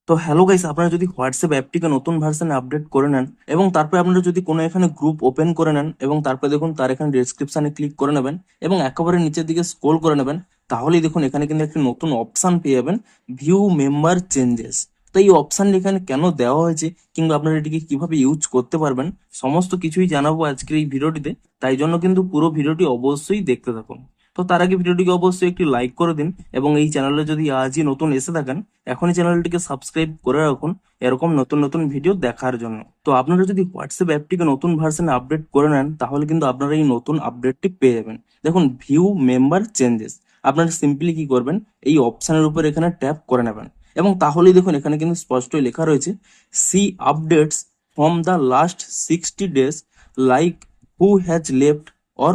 তো hello guys, আপনারা যদি হোয়াটসঅ্যাপ অ্যাপটিকে নতুন ভার্সনে আপডেট করে নেন এবং তারপরে আপনারা যদি কোনো এখানে গ্রুপ ওপেন করে নেন এবং তারপরে দেখুন তার এখানে ডেসক্রিপশনে ক্লিক করে নেবেন এবং একেবারে নিচের দিকে স্ক্রোল করে নেবেন, তাহলেই দেখুন এখানে কিন্তু একটি নতুন অপশন পেয়ে যাবেন, ভিউ মেম্বার চেঞ্জেস। তো এই অপশনটি এখানে কেন দেওয়া হয়েছে কিংবা আপনারা এটিকে কিভাবে ইউজ করতে পারবেন সমস্ত কিছুই জানাবো আজকের এই ভিডিওটিতে। তাই জন্য কিন্তু পুরো ভিডিওটি অবশ্যই দেখতে থাকুন। তো তার আগে ভিডিওটিকে অবশ্যই একটি লাইক করে দিন এবং এই চ্যানেলে যদি আজই নতুন এসে থাকেন এখনই চ্যানেলটিকে সাবস্ক্রাইব করে রাখুন এরকম নতুন নতুন ভিডিও দেখার জন্য। তো আপনারা যদি হোয়াটসঅ্যাপ অ্যাপটিকে নতুন ভার্সনে আপডেট করে নেন তাহলে কিন্তু আপনারা এই নতুন আপডেটটি পেয়ে যাবেন। দেখুন ভিউ মেম্বার চেঞ্জেস, আপনারা সিম্পলি কি করবেন, এই অপশনের উপর এখানে ট্যাপ করে নেবেন এবং তাহলেই দেখুন এখানে কিন্তু স্পষ্টই লেখা রয়েছে see updates from the last 60 days like who has left or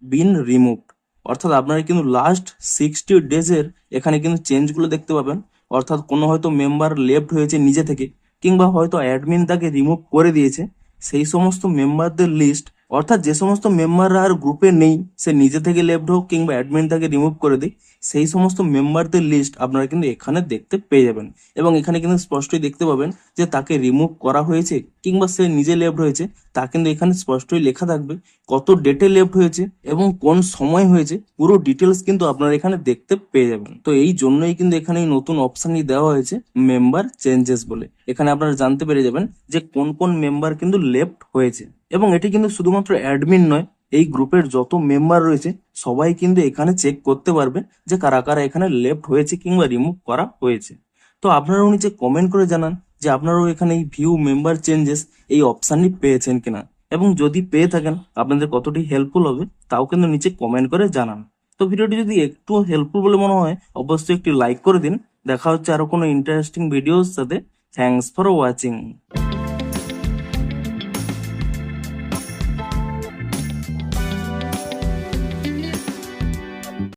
been removed. অর্থাৎ আপনারা কিন্তু লাস্ট 60 ডেজের এখানে কিন্তু চেঞ্জগুলো দেখতে পাবেন। অর্থাৎ কোনো হয়তো মেম্বার লেফট হয়েছে নিজে থেকে কিংবা হয়তো অ্যাডমিন তাকে রিমুভ করে দিয়েছে, সেই সমস্ত মেম্বারদের লিস্ট, অর্থাৎ যে সমস্ত মেম্বাররা আর গ্রুপে নেই, সে নিজে থেকে লেফট হোক কিংবা অ্যাডমিন তাকে রিমুভ করে দিই, সেই সমস্ত মেম্বারদের লিস্ট আপনারা কিন্তু এখানে দেখতে পেয়ে যাবেন। এবং এখানে কিন্তু স্পষ্টই দেখতে পাবেন যে তাকে রিমুভ করা হয়েছে কিংবা সে নিজে লেফট হয়েছে, তা কিন্তু এখানে স্পষ্টই লেখা থাকবে কত ডেটে লেফট হয়েছে এবং কোন সময় হয়েছে, পুরো ডিটেলস কিন্তু আপনারা এখানে দেখতে পেয়ে যাবেন। তো এই জন্যই কিন্তু এখানে এই নতুন অপশনই দেওয়া হয়েছে মেম্বার চেঞ্জেস বলে। এখানে আপনারা জানতে পেরে যাবেন যে কোন কোন মেম্বার কিন্তু লেফট হয়েছে। এবং এটি কিন্তু শুধুমাত্র অ্যাডমিন নয়, এই গ্রুপের যত মেম্বার রয়েছে সবাই কিন্তু এখানে চেক করতে পারবে যে কারা কারা এখানে লেফট হয়েছে কিংবা রিমুভ করা হয়েছে। তো আপনারাও নিচে কমেন্ট করে জানান যে আপনারাও এখানে এই ভিউ মেম্বার চেঞ্জেস এই অপশনটি পেয়েছেন কিনা, এবং যদি পেয়ে থাকেন আপনাদের কতটি হেল্পফুল হবে তাও কিন্তু নিচে কমেন্ট করে জানান। তো ভিডিওটি যদি একটু হেল্পফুল বলে মনে হয় অবশ্যই একটি লাইক করে দিন। দেখা হচ্ছে আরো কোনো ইন্টারেস্টিং ভিডিওর সাথে। Thanks for watching.